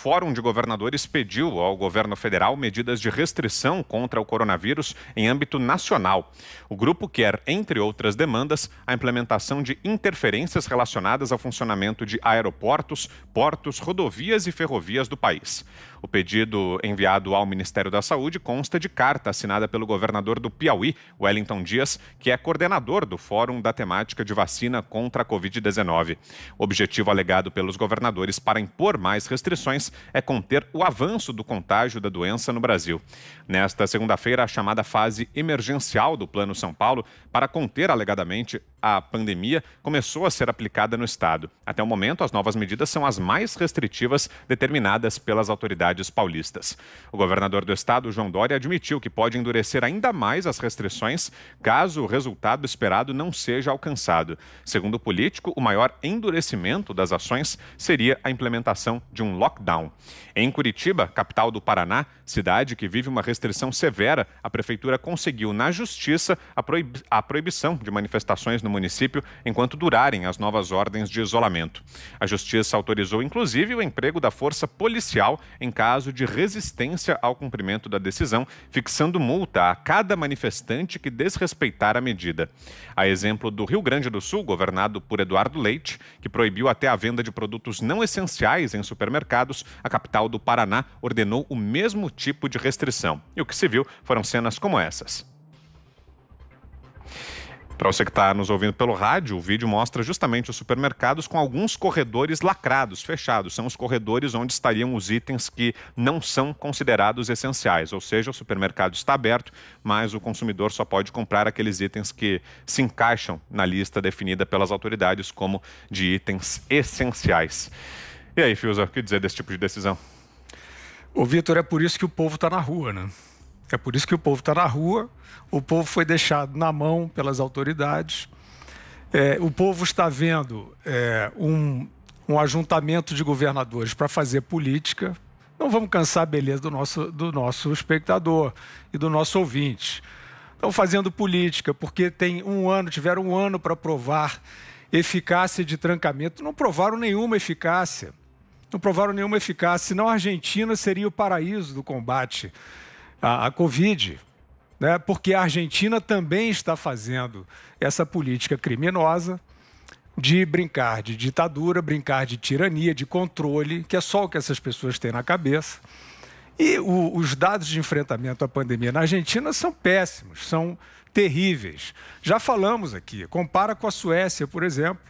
Fórum de Governadores pediu ao governo federal medidas de restrição contra o coronavírus em âmbito nacional. O grupo quer, entre outras demandas, a implementação de interferências relacionadas ao funcionamento de aeroportos, portos, rodovias e ferrovias do país. O pedido enviado ao Ministério da Saúde consta de carta assinada pelo governador do Piauí, Wellington Dias, que é coordenador do Fórum da Temática de Vacina contra a Covid-19. O objetivo alegado pelos governadores para impor mais restrições é conter o avanço do contágio da doença no Brasil. Nesta segunda-feira, a chamada fase emergencial do Plano São Paulo para conter alegadamente a pandemia começou a ser aplicada no estado. Até o momento, as novas medidas são as mais restritivas determinadas pelas autoridades paulistas. O governador do estado, João Dória, admitiu que pode endurecer ainda mais as restrições caso o resultado esperado não seja alcançado. Segundo o político, o maior endurecimento das ações seria a implementação de um lockdown. Em Curitiba, capital do Paraná, cidade que vive uma restrição severa, a prefeitura conseguiu na justiça a proibição de manifestações no município enquanto durarem as novas ordens de isolamento. A justiça autorizou, inclusive, o emprego da força policial em caso de resistência ao cumprimento da decisão, fixando multa a cada manifestante que desrespeitar a medida. A exemplo do Rio Grande do Sul, governado por Eduardo Leite, que proibiu até a venda de produtos não essenciais em supermercados, a capital do Paraná ordenou o mesmo tipo de restrição. E o que se viu foram cenas como essas. Para você que está nos ouvindo pelo rádio, o vídeo mostra justamente os supermercados com alguns corredores lacrados, fechados. São os corredores onde estariam os itens que não são considerados essenciais. Ou seja, o supermercado está aberto, mas o consumidor só pode comprar aqueles itens que se encaixam na lista definida pelas autoridades como de itens essenciais. E aí, Fiuza, o que dizer desse tipo de decisão? Ô, Vitor, é por isso que o povo está na rua, né? É por isso que o povo está na rua, o povo foi deixado na mão pelas autoridades, o povo está vendo um ajuntamento de governadores para fazer política. Não vamos cansar a beleza do nosso espectador e do nosso ouvinte. Estão fazendo política porque tiveram um ano para provar eficácia de trancamento, não provaram nenhuma eficácia. Não provaram nenhuma eficácia, senão a Argentina seria o paraíso do combate à Covid, né? Porque a Argentina também está fazendo essa política criminosa de brincar de ditadura, brincar de tirania, de controle, que é só o que essas pessoas têm na cabeça. E os dados de enfrentamento à pandemia na Argentina são péssimos, são terríveis. Já falamos aqui, compara com a Suécia, por exemplo,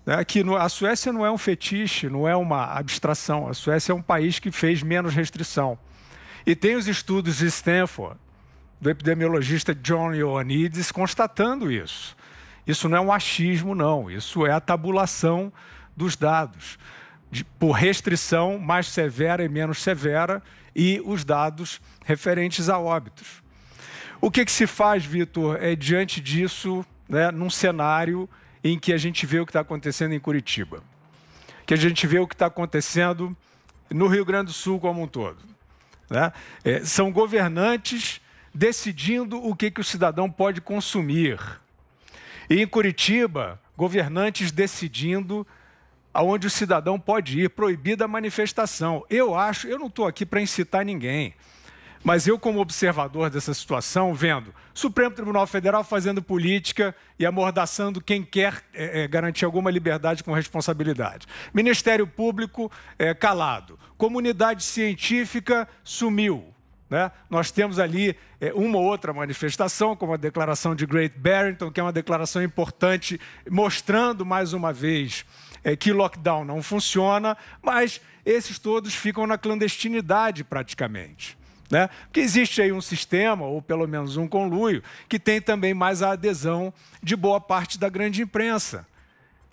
né, que a Suécia não é um fetiche, não é uma abstração. A Suécia é um país que fez menos restrição. E tem os estudos de Stanford, do epidemiologista John Ioannidis, constatando isso. Isso não é um achismo, não. Isso é a tabulação dos dados, por restrição mais severa e menos severa, e os dados referentes a óbitos. O que se faz, Vitor, diante disso, né, num cenário em que a gente vê o que está acontecendo em Curitiba, que a gente vê o que está acontecendo no Rio Grande do Sul como um todo, né? São governantes decidindo o que o cidadão pode consumir. E em Curitiba, governantes decidindo aonde o cidadão pode ir, proibida a manifestação. Eu não estou aqui para incitar ninguém, mas eu, como observador dessa situação, vendo Supremo Tribunal Federal fazendo política e amordaçando quem quer garantir alguma liberdade com responsabilidade. Ministério Público calado. Comunidade científica sumiu, né? Nós temos ali uma ou outra manifestação, como a declaração de Great Barrington, que é uma declaração importante, mostrando mais uma vez que lockdown não funciona, mas esses todos ficam na clandestinidade praticamente, né? Porque existe aí um sistema, ou pelo menos um conluio, que tem também mais a adesão de boa parte da grande imprensa,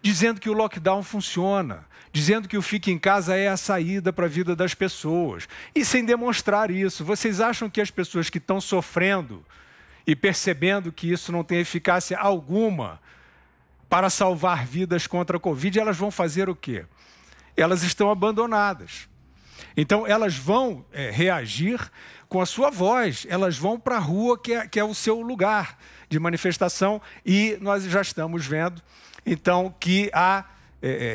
dizendo que o lockdown funciona, dizendo que o fique em casa é a saída para a vida das pessoas. E sem demonstrar isso, vocês acham que as pessoas que estão sofrendo e percebendo que isso não tem eficácia alguma para salvar vidas contra a Covid, elas vão fazer o quê? Elas estão abandonadas. Então, elas vão reagir com a sua voz, elas vão para a rua, que é o seu lugar de manifestação, e nós já estamos vendo, então, que há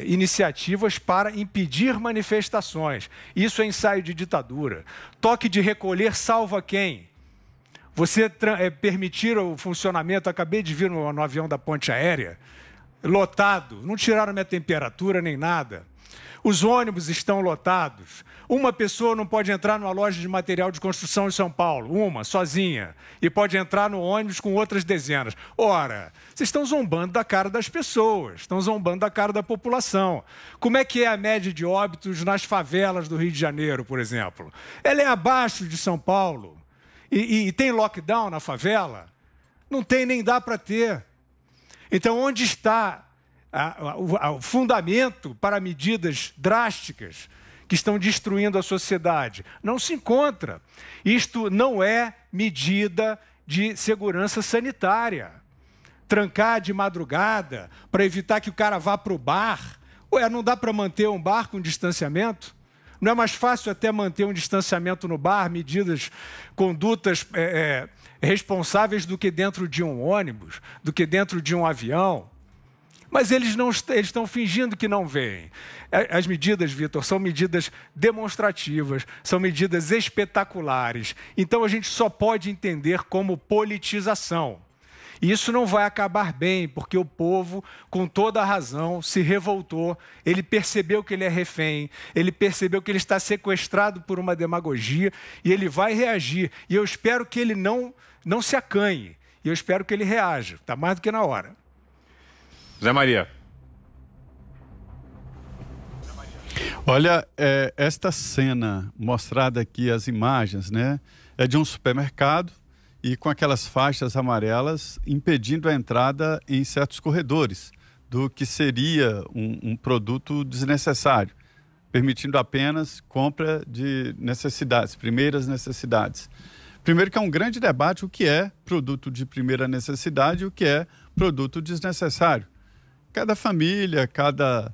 iniciativas para impedir manifestações. Isso é ensaio de ditadura. Toque de recolher salva quem? Você permitir o funcionamento, acabei de vir no avião da ponte aérea, lotado, não tiraram minha temperatura nem nada. Os ônibus estão lotados. Uma pessoa não pode entrar numa loja de material de construção em São Paulo, sozinha, e pode entrar no ônibus com outras dezenas. Ora, vocês estão zombando da cara das pessoas, estão zombando da cara da população. Como é que é a média de óbitos nas favelas do Rio de Janeiro, por exemplo? Ela é abaixo de São Paulo. E tem lockdown na favela? Não tem, nem dá para ter. Então, onde está o fundamento para medidas drásticas que estão destruindo a sociedade? Não se encontra. Isto não é medida de segurança sanitária. Trancar de madrugada para evitar que o cara vá para o bar. Ué, não dá para manter um bar com distanciamento? Não é mais fácil até manter um distanciamento no bar, medidas, condutas responsáveis do que dentro de um ônibus, do que dentro de um avião? Mas eles estão fingindo que não veem. As medidas, Vitor, são medidas demonstrativas, são medidas espetaculares. Então a gente só pode entender como politização. E isso não vai acabar bem, porque o povo, com toda a razão, se revoltou. Ele percebeu que ele é refém, ele percebeu que ele está sequestrado por uma demagogia e ele vai reagir. E eu espero que ele não se acanhe. E eu espero que ele reaja. Está mais do que na hora. Zé Maria. Olha, esta cena mostrada aqui, as imagens, né, é de um supermercado e com aquelas faixas amarelas impedindo a entrada em certos corredores do que seria um produto desnecessário, permitindo apenas compra de necessidades, primeiras necessidades. Primeiro que é um grande debate o que é produto de primeira necessidade e o que é produto desnecessário. Cada família, cada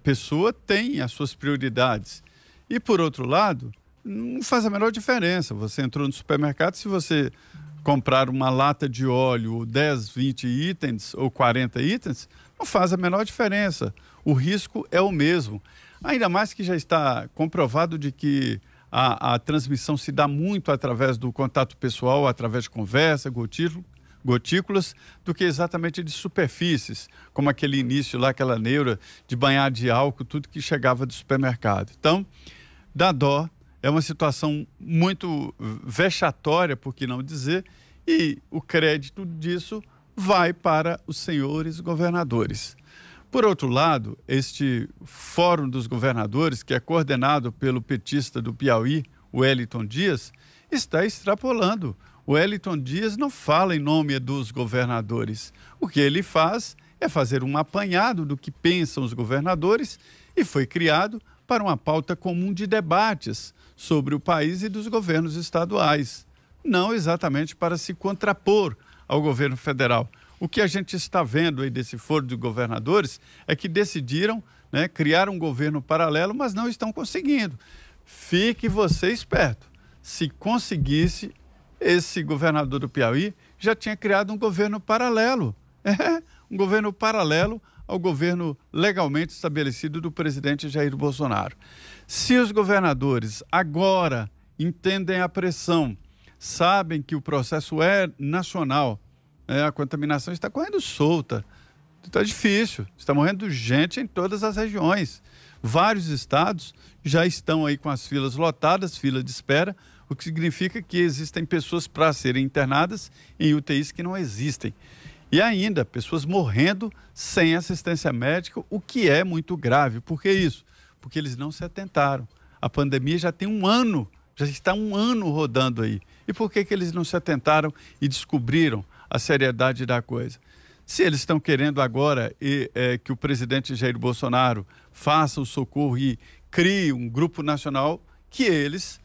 pessoa tem as suas prioridades. E, por outro lado, não faz a menor diferença. Você entrou no supermercado, se você comprar uma lata de óleo, 10, 20 itens ou 40 itens, não faz a menor diferença. O risco é o mesmo. Ainda mais que já está comprovado de que a transmissão se dá muito através do contato pessoal, através de conversa, gotículas, do que exatamente de superfícies, como aquele início lá, aquela neura de banhar de álcool, tudo que chegava do supermercado. Então, dá dó, é uma situação muito vexatória, por que não dizer, e o crédito disso vai para os senhores governadores. Por outro lado, este Fórum dos Governadores, que é coordenado pelo petista do Piauí, o Wellington Dias, está extrapolando. O Wellington Dias não fala em nome dos governadores. O que ele faz é fazer um apanhado do que pensam os governadores e foi criado para uma pauta comum de debates sobre o país e dos governos estaduais, não exatamente para se contrapor ao governo federal. O que a gente está vendo aí desse foro de governadores é que decidiram, né, criar um governo paralelo, mas não estão conseguindo. Fique você esperto. Se conseguisse, esse governador do Piauí já tinha criado um governo paralelo. Um governo paralelo ao governo legalmente estabelecido do presidente Jair Bolsonaro. Se os governadores agora entendem a pressão, sabem que o processo é nacional, a contaminação está correndo solta, está difícil, está morrendo gente em todas as regiões. Vários estados já estão aí com as filas lotadas, fila de espera, o que significa que existem pessoas para serem internadas em UTIs que não existem. E ainda, pessoas morrendo sem assistência médica, o que é muito grave. Por que isso? Porque eles não se atentaram. A pandemia já tem um ano, já está um ano rodando aí. E por que eles não se atentaram e descobriram a seriedade da coisa? Se eles estão querendo agora que o presidente Jair Bolsonaro faça o socorro e crie um grupo nacional, que eles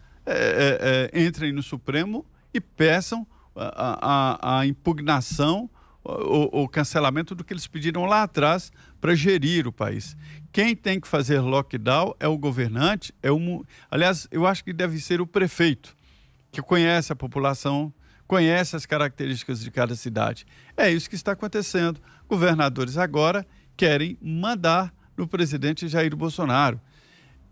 entrem no Supremo e peçam a impugnação, o cancelamento do que eles pediram lá atrás para gerir o país. Quem tem que fazer lockdown é o governante, aliás, eu acho que deve ser o prefeito, que conhece a população, conhece as características de cada cidade. É isso que está acontecendo. Governadores agora querem mandar no presidente Jair Bolsonaro.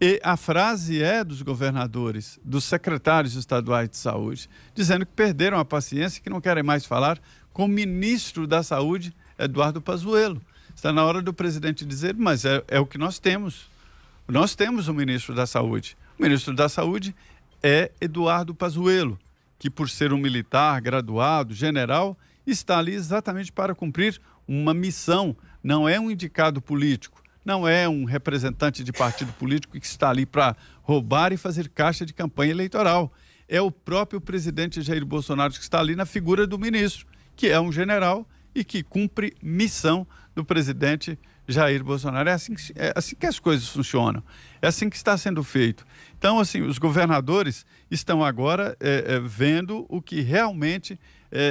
E a frase é dos governadores, dos secretários estaduais de saúde, dizendo que perderam a paciência e que não querem mais falar com o ministro da Saúde, Eduardo Pazuello. Está na hora do presidente dizer, mas é o que nós temos. Nós temos um ministro da Saúde. O ministro da Saúde é Eduardo Pazuello, que por ser um militar, graduado, general, está ali exatamente para cumprir uma missão. Não é um indicado político, não é um representante de partido político que está ali para roubar e fazer caixa de campanha eleitoral. É o próprio presidente Jair Bolsonaro que está ali na figura do ministro, que é um general e que cumpre missão do presidente Jair Bolsonaro. É assim que as coisas funcionam, é assim que está sendo feito. Então, assim, os governadores estão agora vendo o que realmente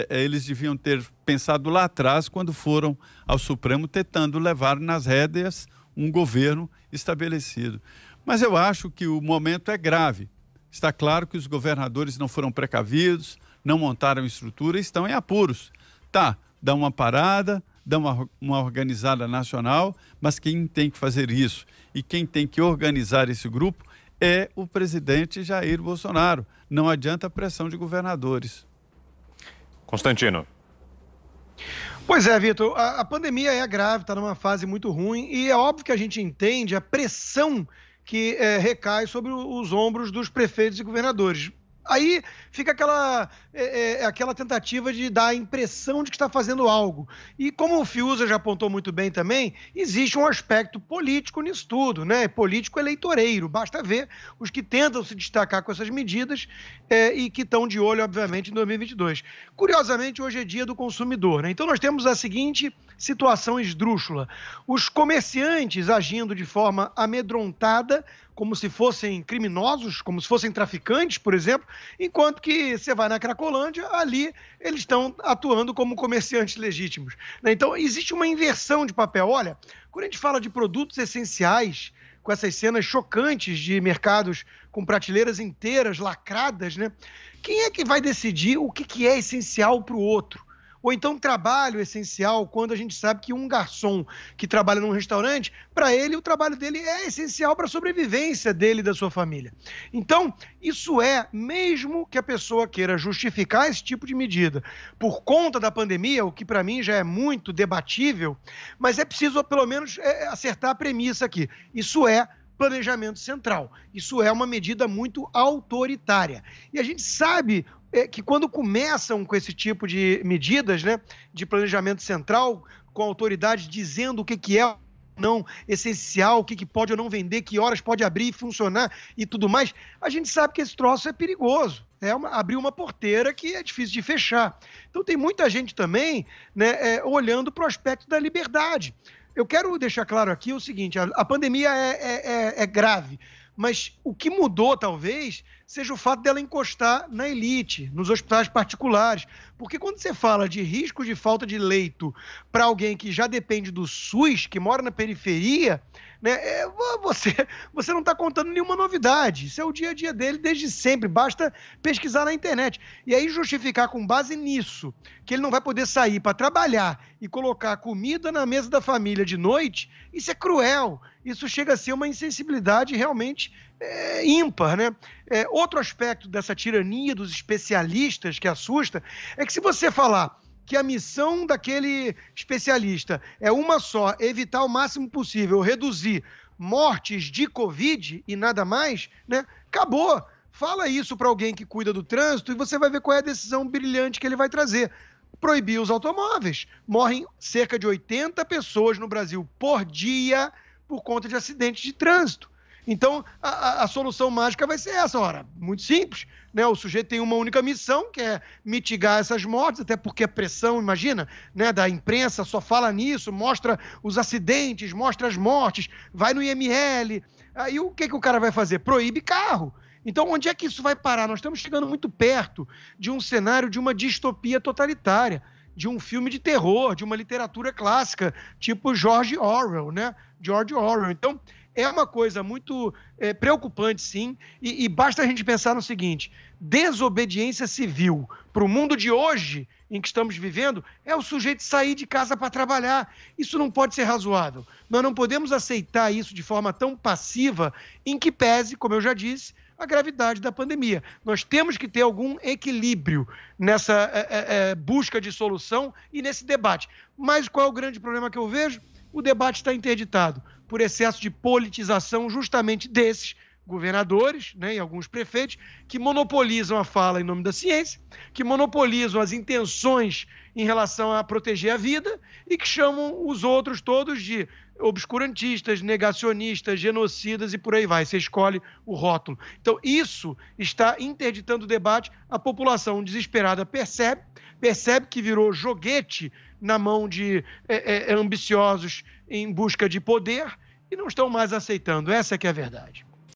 eles deviam ter pensado lá atrás, quando foram ao Supremo tentando levar nas rédeas um governo estabelecido. Mas eu acho que o momento é grave. Está claro que os governadores não foram precavidos, não montaram estrutura e estão em apuros. Tá, dá uma parada, dá uma organizada nacional, mas quem tem que fazer isso e quem tem que organizar esse grupo é o presidente Jair Bolsonaro. Não adianta a pressão de governadores. Constantino. Pois é, Vitor, a pandemia é grave, está numa fase muito ruim e é óbvio que a gente entende a pressão que recai sobre os ombros dos prefeitos e governadores. Aí fica aquela tentativa de dar a impressão de que está fazendo algo. E como o Fiuza já apontou muito bem também, existe um aspecto político nisso tudo, né? Político eleitoreiro. Basta ver os que tentam se destacar com essas medidas e que estão de olho, obviamente, em 2022. Curiosamente, hoje é dia do consumidor, né? Então nós temos a seguinte situação esdrúxula. Os comerciantes agindo de forma amedrontada, como se fossem criminosos, como se fossem traficantes, por exemplo, enquanto que você vai na Cracolândia, ali eles estão atuando como comerciantes legítimos, né? Então, existe uma inversão de papel. Olha, quando a gente fala de produtos essenciais, com essas cenas chocantes de mercados com prateleiras inteiras, lacradas, né? Quem é que vai decidir o que é essencial para o outro? Ou então trabalho essencial, quando a gente sabe que um garçom que trabalha num restaurante, para ele, o trabalho dele é essencial para a sobrevivência dele e da sua família. Então, isso mesmo que a pessoa queira justificar esse tipo de medida por conta da pandemia, o que para mim já é muito debatível, mas é preciso pelo menos acertar a premissa aqui. Isso é planejamento central. Isso é uma medida muito autoritária. E a gente sabe que quando começam com esse tipo de medidas, né, de planejamento central, com a autoridade dizendo o que é não essencial, o que pode ou não vender, que horas pode abrir e funcionar e tudo mais, a gente sabe que esse troço é perigoso. Abrir uma porteira que é difícil de fechar. Então tem muita gente também, né, olhando para o aspecto da liberdade. Eu quero deixar claro aqui o seguinte, a pandemia é grave, mas o que mudou, talvez, seja o fato dela encostar na elite, nos hospitais particulares. Porque quando você fala de risco de falta de leito para alguém que já depende do SUS, que mora na periferia, né, você não está contando nenhuma novidade. Isso é o dia a dia dele desde sempre, basta pesquisar na internet. E aí justificar com base nisso, que ele não vai poder sair para trabalhar e colocar comida na mesa da família de noite, isso é cruel. Isso chega a ser uma insensibilidade realmente ímpar, né? Outro aspecto dessa tirania dos especialistas que assusta é que se você falar que a missão daquele especialista é uma só, evitar o máximo possível, reduzir mortes de Covid e nada mais, né? Acabou. Fala isso para alguém que cuida do trânsito e você vai ver qual é a decisão brilhante que ele vai trazer. Proibir os automóveis. Morrem cerca de 80 pessoas no Brasil por dia por conta de acidentes de trânsito. Então, a solução mágica vai ser essa, ora, muito simples, né? O sujeito tem uma única missão, que é mitigar essas mortes, até porque a pressão, imagina, né, da imprensa só fala nisso, mostra os acidentes, mostra as mortes, vai no IML, aí o que o cara vai fazer? Proíbe carro. Então, onde é que isso vai parar? Nós estamos chegando muito perto de um cenário de uma distopia totalitária, de um filme de terror, de uma literatura clássica, tipo George Orwell, né? George Orwell. Então, é uma coisa muito preocupante, sim, e basta a gente pensar no seguinte: desobediência civil para o mundo de hoje, em que estamos vivendo, é o sujeito sair de casa para trabalhar. Isso não pode ser razoável. Nós não podemos aceitar isso de forma tão passiva, em que pese, como eu já disse, a gravidade da pandemia. Nós temos que ter algum equilíbrio nessa busca de solução e nesse debate. Mas qual é o grande problema que eu vejo? O debate está interditado por excesso de politização justamente desses governadores, né, e alguns prefeitos, que monopolizam a fala em nome da ciência, que monopolizam as intenções em relação a proteger a vida e que chamam os outros todos de obscurantistas, negacionistas, genocidas e por aí vai. Você escolhe o rótulo. Então, isso está interditando o debate. A população desesperada percebe que virou joguete na mão de ambiciosos em busca de poder e não estão mais aceitando. Essa que é a verdade.